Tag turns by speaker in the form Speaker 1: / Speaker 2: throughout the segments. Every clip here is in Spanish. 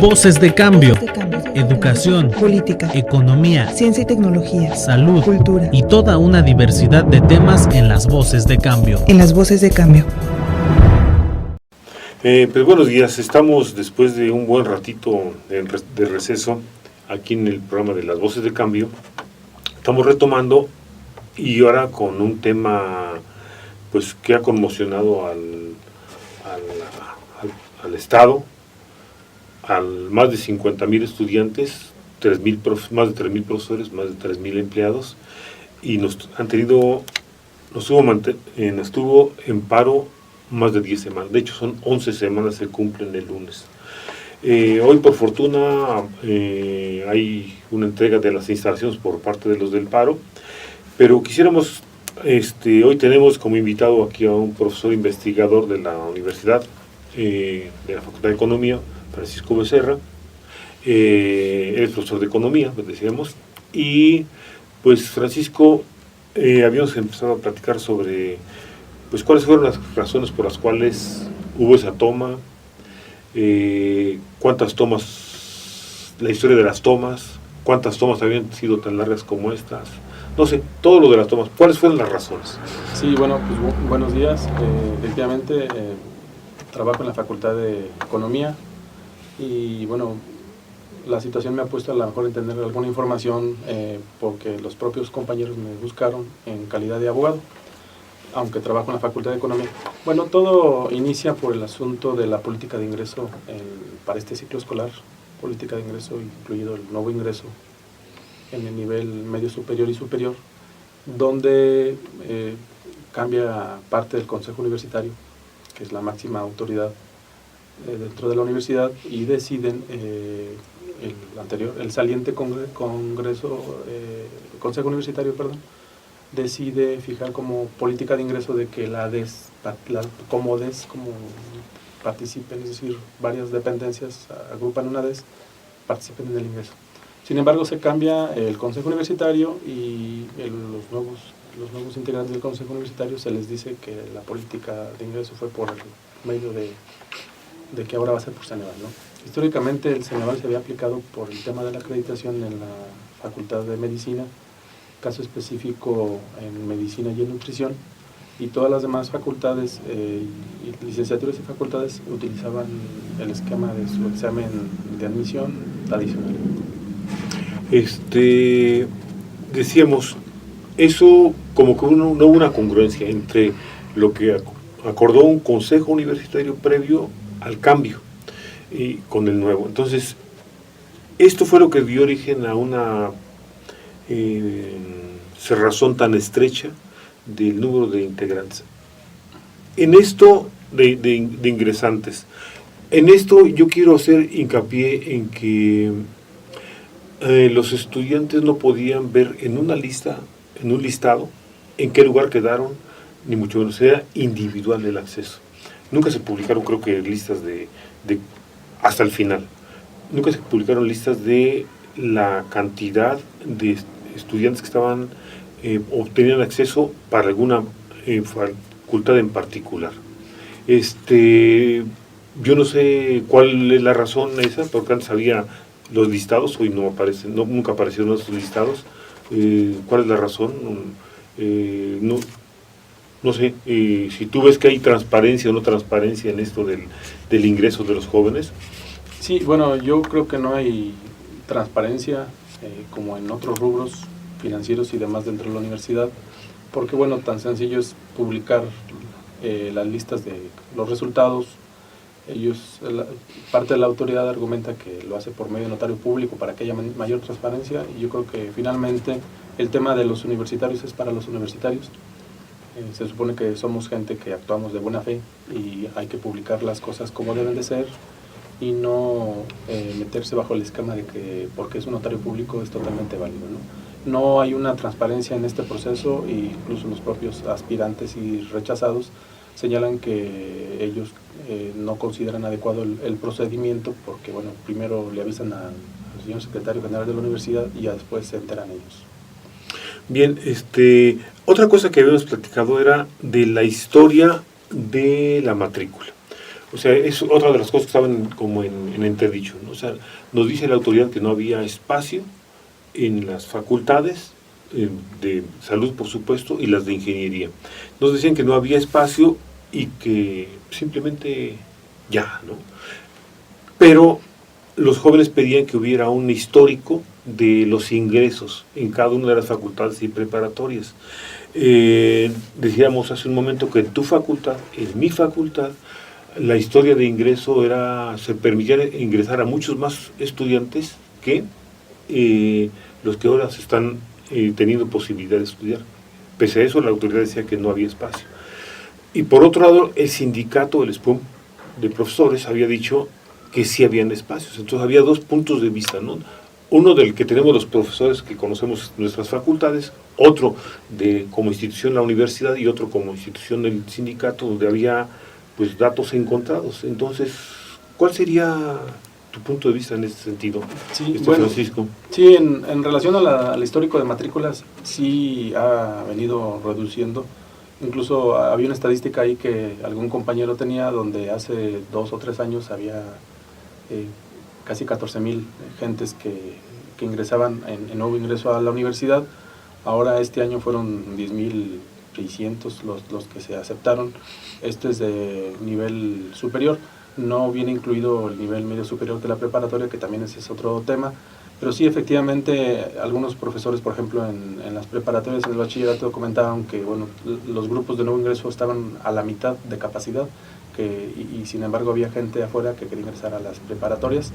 Speaker 1: Voces de Cambio, educación,
Speaker 2: política,
Speaker 1: economía,
Speaker 2: ciencia y tecnología,
Speaker 1: salud,
Speaker 2: cultura
Speaker 1: y toda una diversidad de temas en las Voces de Cambio.
Speaker 2: En las Voces de Cambio.
Speaker 3: Pues buenos días, estamos después de un buen ratito de receso aquí en el programa de las Voces de Cambio. Estamos retomando y ahora con un tema pues que ha conmocionado al Estado, más de 50,000 estudiantes, más de 3,000 profesores, más de 3,000 empleados, y nos estuvo en paro más de 10 semanas. De hecho, son 11 semanas, se cumplen el lunes. Hoy, por fortuna, hay una entrega de las instalaciones por parte de los del paro, pero quisiéramos, hoy tenemos como invitado aquí a un profesor investigador de la universidad, de la Facultad de Economía, Francisco Becerra. Él es profesor de Economía, pues decíamos, y pues Francisco, habíamos empezado a platicar sobre pues cuáles fueron las razones por las cuales hubo esa toma, cuántas tomas, la historia de las tomas, cuántas tomas habían sido tan largas como estas, no sé, todo lo de las tomas, cuáles fueron las razones.
Speaker 4: Sí, bueno, pues buenos días. Efectivamente, trabajo en la Facultad de Economía y bueno, la situación me ha puesto a lo mejor en tener alguna información porque los propios compañeros me buscaron en calidad de abogado, aunque trabajo en la Facultad de Economía. Bueno, todo inicia por el asunto de la política de ingreso para este ciclo escolar, política de ingreso, incluido el nuevo ingreso en el nivel medio superior y superior, donde cambia parte del Consejo Universitario, que es la máxima autoridad dentro de la universidad, y deciden el saliente Consejo Universitario, decide fijar como política de ingreso de que como participen, es decir, varias dependencias agrupan una DES, participen en el ingreso. Sin embargo, se cambia el Consejo Universitario y los nuevos integrantes del Consejo Universitario se les dice que la política de ingreso fue por el medio de que ahora va a ser por Ceneval, ¿no? Históricamente el Ceneval se había aplicado por el tema de la acreditación en la Facultad de Medicina, caso específico en Medicina y en Nutrición, y todas las demás facultades, licenciaturas y facultades utilizaban el esquema de su examen de admisión tradicional.
Speaker 3: Decíamos, eso como que no hubo una congruencia entre lo que acordó un consejo universitario previo al cambio y con el nuevo. Entonces, esto fue lo que dio origen a una cerrazón tan estrecha del número de integrantes. En esto de ingresantes, en esto yo quiero hacer hincapié en que los estudiantes no podían ver en una lista, en un listado, en qué lugar quedaron, ni mucho menos, era individual el acceso. Nunca se publicaron, creo que, listas hasta el final. Nunca se publicaron listas de la cantidad de estudiantes que obtenían acceso para alguna facultad en particular. Yo no sé cuál es la razón esa, porque antes había los listados, hoy no aparecen, nunca aparecieron esos listados. ¿Cuál es la razón? No sé, si tú ves que hay transparencia o no transparencia en esto del ingreso de los jóvenes.
Speaker 4: Sí, bueno, yo creo que no hay transparencia como en otros rubros financieros y demás dentro de la universidad, porque bueno, tan sencillo es publicar las listas de los resultados. Parte de la autoridad argumenta que lo hace por medio de notario público para que haya mayor transparencia, y yo creo que finalmente el tema de los universitarios es para los universitarios. Se supone que somos gente que actuamos de buena fe y hay que publicar las cosas como deben de ser y no meterse bajo el esquema de que porque es un notario público es totalmente válido, ¿no? No hay una transparencia en este proceso, e incluso los propios aspirantes y rechazados señalan que ellos no consideran adecuado el procedimiento porque, bueno, primero le avisan al señor secretario general de la universidad y ya después se enteran ellos.
Speaker 3: Bien, otra cosa que habíamos platicado era de la historia de la matrícula. O sea, es otra de las cosas que estaban como en entredicho, ¿no? O sea, nos dice la autoridad que no había espacio en las facultades de salud, por supuesto, y las de ingeniería. Nos decían que no había espacio y que simplemente ya, ¿no? Pero los jóvenes pedían que hubiera un histórico de los ingresos en cada una de las facultades y preparatorias. Decíamos hace un momento que en tu facultad, en mi facultad, la historia de ingreso se permitía ingresar a muchos más estudiantes que los que ahora se están teniendo posibilidad de estudiar. Pese a eso, la autoridad decía que no había espacio. Y por otro lado, el sindicato, el SPUM, de profesores, había dicho que sí habían espacios. Entonces había dos puntos de vista, ¿no? Uno del que tenemos los profesores que conocemos nuestras facultades, otro de como institución la universidad y otro como institución del sindicato, donde había pues datos encontrados. Entonces, ¿cuál sería tu punto de vista en este sentido,
Speaker 4: sí, bueno,
Speaker 3: Francisco?
Speaker 4: Sí, en relación al histórico de matrículas, sí ha venido reduciendo. Incluso había una estadística ahí que algún compañero tenía, donde hace 2 o 3 años había casi 14,000 gentes que ingresaban en nuevo ingreso a la universidad. Ahora este año fueron 10,600 los que se aceptaron. Este es de nivel superior, no viene incluido el nivel medio superior de la preparatoria, que también ese es otro tema. Pero sí, efectivamente, algunos profesores, por ejemplo, en las preparatorias, en el bachillerato, comentaban que bueno, los grupos de nuevo ingreso estaban a la mitad de capacidad, y sin embargo había gente afuera que quería ingresar a las preparatorias.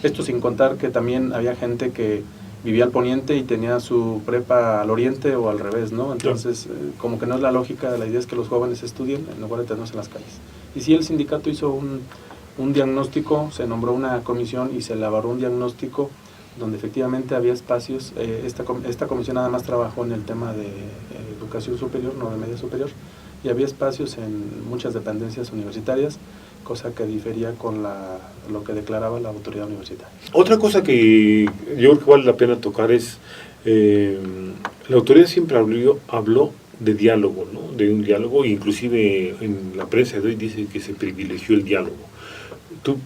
Speaker 4: Esto sin contar que también había gente que vivía al poniente y tenía su prepa al oriente o al revés, ¿no? Entonces, como que no es la lógica, la idea es que los jóvenes estudien en lugar de tenernos en las calles. Y sí, el sindicato hizo un diagnóstico, se nombró una comisión y se elaboró un diagnóstico donde efectivamente había espacios. Esta comisión nada más trabajó en el tema de educación superior, no de media superior, y había espacios en muchas dependencias universitarias, cosa que difería con lo que declaraba la autoridad universitaria.
Speaker 3: Otra cosa que yo creo que vale la pena tocar es, la autoridad siempre habló de diálogo, ¿no? De un diálogo, inclusive en la prensa de hoy dice que se privilegió el diálogo. ¿Tú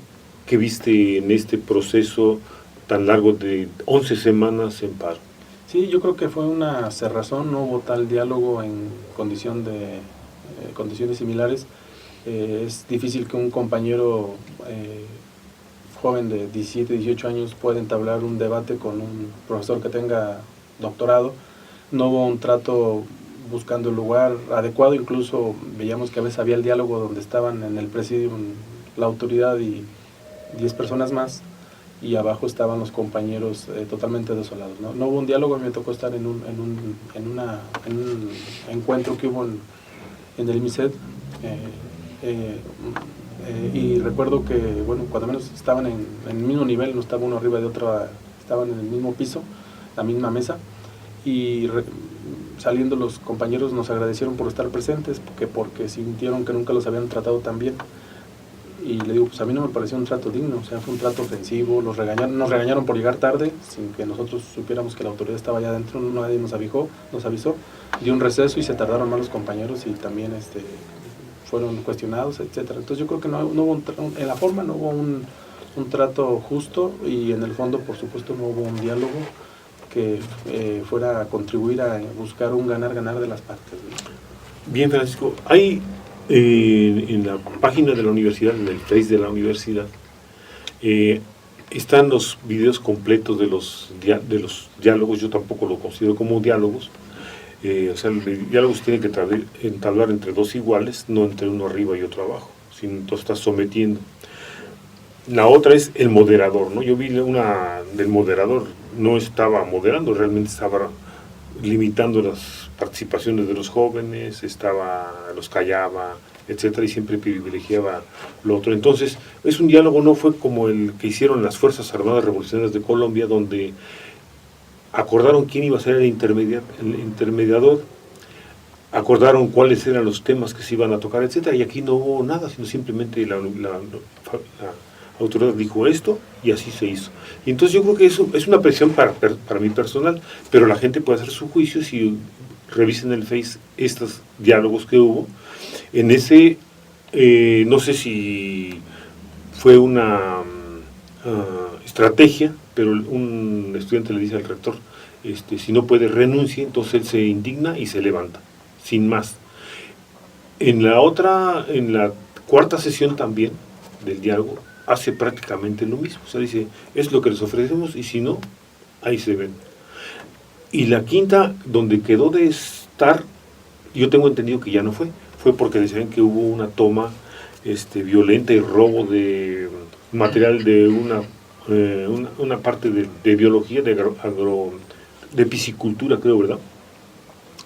Speaker 3: qué viste en este proceso tan largo de 11 semanas en paro?
Speaker 4: Sí, yo creo que fue una cerrazón, no hubo tal diálogo en condiciones similares. Es difícil que un compañero joven de 17, 18 años pueda entablar un debate con un profesor que tenga doctorado. No hubo un trato buscando el lugar adecuado, incluso veíamos que a veces había el diálogo donde estaban en el presidium la autoridad y 10 personas más, y abajo estaban los compañeros totalmente desolados, ¿no? No hubo un diálogo. A mí me tocó estar en un encuentro que hubo en el IMICED, y recuerdo que, bueno, cuando menos estaban en el mismo nivel, no estaba uno arriba de otro, estaban en el mismo piso, la misma mesa, y saliendo los compañeros nos agradecieron por estar presentes, porque sintieron que nunca los habían tratado tan bien. Y le digo, pues a mí no me pareció un trato digno, o sea, fue un trato ofensivo. Nos regañaron por llegar tarde, sin que nosotros supiéramos que la autoridad estaba allá adentro, nadie nos avisó, dio un receso y se tardaron más los compañeros y también fueron cuestionados, etcétera. Entonces yo creo que no hubo en la forma no hubo un trato justo, y en el fondo, por supuesto, no hubo un diálogo que fuera a contribuir a buscar un ganar-ganar de las partes, ¿no?
Speaker 3: Bien, Francisco, hay en la página de la universidad, en el Face de la universidad, están los videos completos de los diálogos. Yo tampoco lo considero como diálogos. O sea, el diálogo se tiene que entablar entre dos iguales, no entre uno arriba y otro abajo, sino tú estás sometiendo. La otra es el moderador, ¿no? Yo vi una del moderador, no estaba moderando, realmente estaba limitando las participaciones de los jóvenes, los callaba, etcétera, y siempre privilegiaba lo otro. Entonces, es un diálogo, no fue como el que hicieron las Fuerzas Armadas Revolucionarias de Colombia, donde acordaron quién iba a ser el intermediador, acordaron cuáles eran los temas que se iban a tocar, etcétera, y aquí no hubo nada, sino simplemente la autoridad dijo esto y así se hizo. Y entonces yo creo que eso es una presión para mí personal, pero la gente puede hacer su juicio si revisen el Face estos diálogos que hubo. En ese no sé si fue una estrategia, pero un estudiante le dice al rector, si no puede renuncie, entonces él se indigna y se levanta, sin más. En la cuarta sesión también del diálogo, hace prácticamente lo mismo, o sea, dice, es lo que les ofrecemos y si no, ahí se ven. Y la quinta, donde quedó de estar, yo tengo entendido que ya no fue porque decían que hubo una toma violenta y robo de material de una parte de biología, de piscicultura, creo, ¿verdad?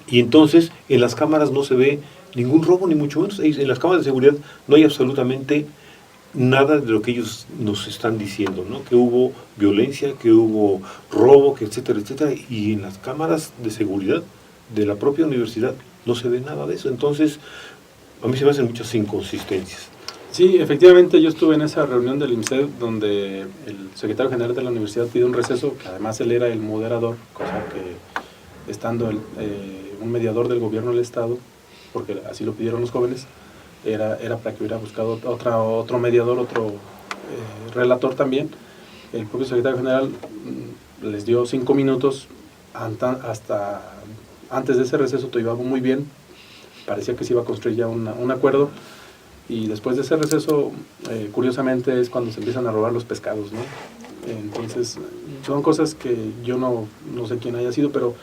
Speaker 3: Y entonces en las cámaras no se ve ningún robo, ni mucho menos. En las cámaras de seguridad no hay absolutamente nada de lo que ellos nos están diciendo, ¿no? Que hubo violencia, que hubo robo, que etcétera, etcétera. Y en las cámaras de seguridad de la propia universidad no se ve nada de eso. Entonces, a mí se me hacen muchas inconsistencias.
Speaker 4: Sí, efectivamente yo estuve en esa reunión del IMSED donde el secretario general de la universidad pidió un receso, que además él era el moderador, cosa que estando un mediador del gobierno del estado, porque así lo pidieron los jóvenes, era para que hubiera buscado otro mediador, otro relator también. El propio secretario general les dio 5 minutos, hasta antes de ese receso todo iba muy bien, parecía que se iba a construir ya un acuerdo. Y después de ese receso, curiosamente, es cuando se empiezan a robar los pescados, ¿no? Entonces, son cosas que yo no sé quién haya sido, pero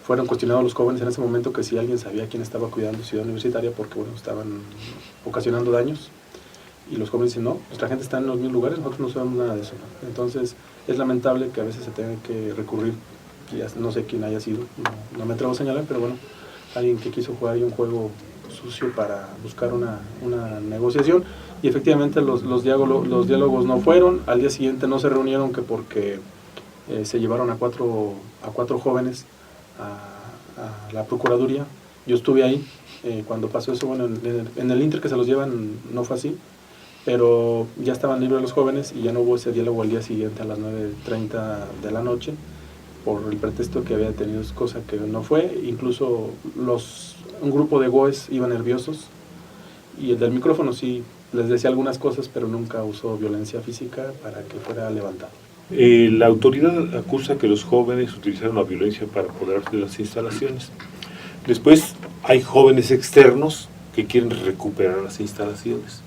Speaker 4: fueron cuestionados los jóvenes en ese momento que si alguien sabía quién estaba cuidando Ciudad Universitaria, porque, bueno, estaban ocasionando daños. Y los jóvenes dicen, no, nuestra gente está en los mismos lugares, nosotros no sabemos nada de eso, ¿no? Entonces, es lamentable que a veces se tenga que recurrir, no sé quién haya sido, no me atrevo a señalar, pero bueno, alguien que quiso jugar ahí un juego sucio para buscar una negociación, y efectivamente los diálogos no fueron. Al día siguiente no se reunieron, que porque se llevaron a cuatro jóvenes a la Procuraduría. Yo estuve ahí cuando pasó eso. Bueno, en el inter que se los llevan no fue así, pero ya estaban libres los jóvenes y ya no hubo ese diálogo al día siguiente a las 9:30 de la noche, por el pretexto que había tenido, cosa que no fue. Incluso un grupo de GOES iban nerviosos, y el del micrófono sí les decía algunas cosas, pero nunca usó violencia física para que fuera levantado.
Speaker 3: La autoridad acusa que los jóvenes utilizaron la violencia para apoderarse de las instalaciones. Después hay jóvenes externos que quieren recuperar las instalaciones.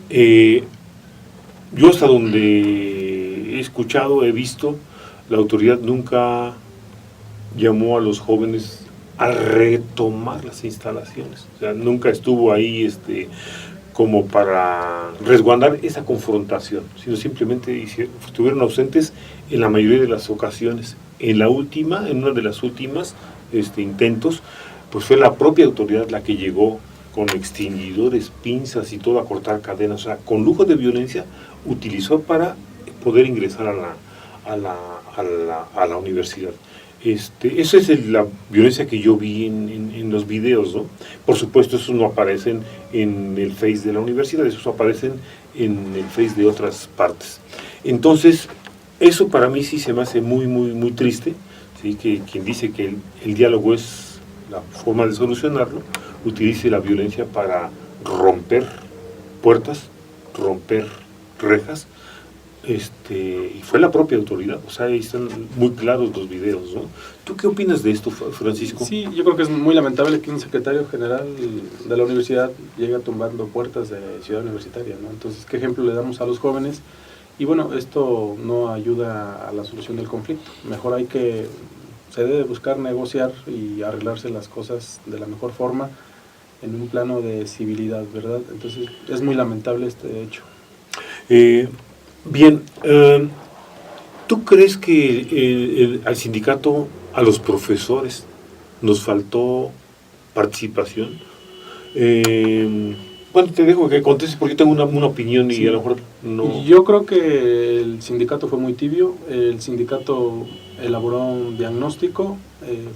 Speaker 3: Yo hasta donde he escuchado, he visto, la autoridad nunca llamó a los jóvenes a retomar las instalaciones. O sea, nunca estuvo ahí como para resguardar esa confrontación, sino simplemente estuvieron ausentes en la mayoría de las ocasiones. En una de las últimas intentos, pues fue la propia autoridad la que llegó con extinguidores, pinzas y todo a cortar cadenas. O sea, con lujo de violencia utilizó para poder ingresar a la universidad. Esa es la violencia que yo vi en los videos, ¿no? Por supuesto, esos no aparecen en el Face de la universidad, esos aparecen en el Face de otras partes. Entonces, eso para mí sí se me hace muy, muy, muy triste, ¿sí? Que quien dice que el diálogo es la forma de solucionarlo, utilice la violencia para romper puertas, romper rejas. Y fue la propia autoridad, o sea, ahí están muy claros los videos, ¿no? ¿Tú qué opinas de esto, Francisco?
Speaker 4: Sí, yo creo que es muy lamentable que un secretario general de la universidad llegue tumbando puertas de Ciudad Universitaria, ¿no? Entonces, ¿qué ejemplo le damos a los jóvenes? Y bueno, esto no ayuda a la solución del conflicto. Mejor se debe buscar negociar y arreglarse las cosas de la mejor forma, en un plano de civilidad, ¿verdad? Entonces, es muy lamentable este hecho.
Speaker 3: Bien, ¿tú crees que al sindicato, a los profesores, nos faltó participación? Bueno, te dejo que contestes porque tengo una opinión y sí, a lo mejor no...
Speaker 4: Yo creo que el sindicato fue muy tibio. El sindicato elaboró un diagnóstico,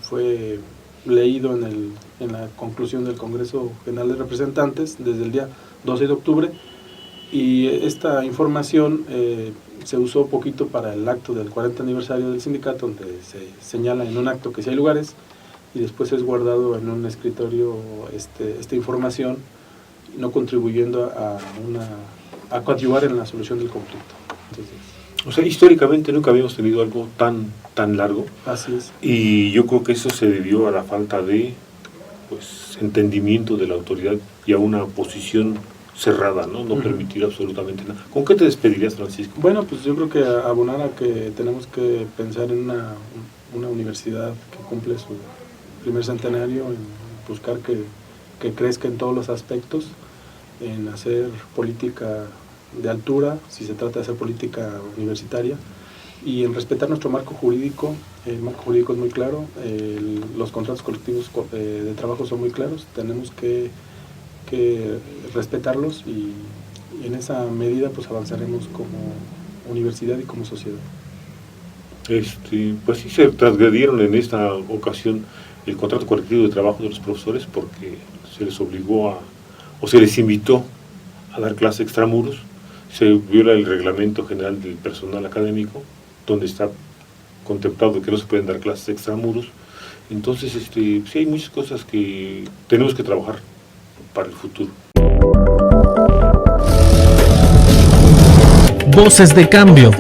Speaker 4: fue leído en la conclusión del Congreso General de Representantes desde el día 12 de octubre, y esta información se usó poquito para el acto del 40 aniversario del sindicato, donde se señala en un acto que sí hay lugares, y después es guardado en un escritorio esta información, no contribuyendo a coadyuvar en la solución del conflicto. Entonces,
Speaker 3: O sea, históricamente nunca habíamos tenido algo tan largo.
Speaker 4: así es.
Speaker 3: Y yo creo que eso se debió a la falta de entendimiento de la autoridad y a una posición cerrada, ¿no? No permitir absolutamente nada. ¿Con qué te despedirías, Francisco?
Speaker 4: Bueno, pues yo creo que abonar a que tenemos que pensar en una universidad que cumple su primer centenario, en buscar que crezca en todos los aspectos, en hacer política de altura, si se trata de hacer política universitaria, y en respetar nuestro marco jurídico. El marco jurídico es muy claro, los contratos colectivos de trabajo son muy claros, tenemos que respetarlos y en esa medida pues avanzaremos como universidad y como sociedad.
Speaker 3: Pues sí se transgredieron en esta ocasión el contrato colectivo de trabajo de los profesores porque se les obligó o se les invitó a dar clase extramuros. Se viola el reglamento general del personal académico, donde está contemplado que no se pueden dar clases extramuros. Entonces, sí hay muchas cosas que tenemos que trabajar para el futuro.
Speaker 1: Voces de cambio.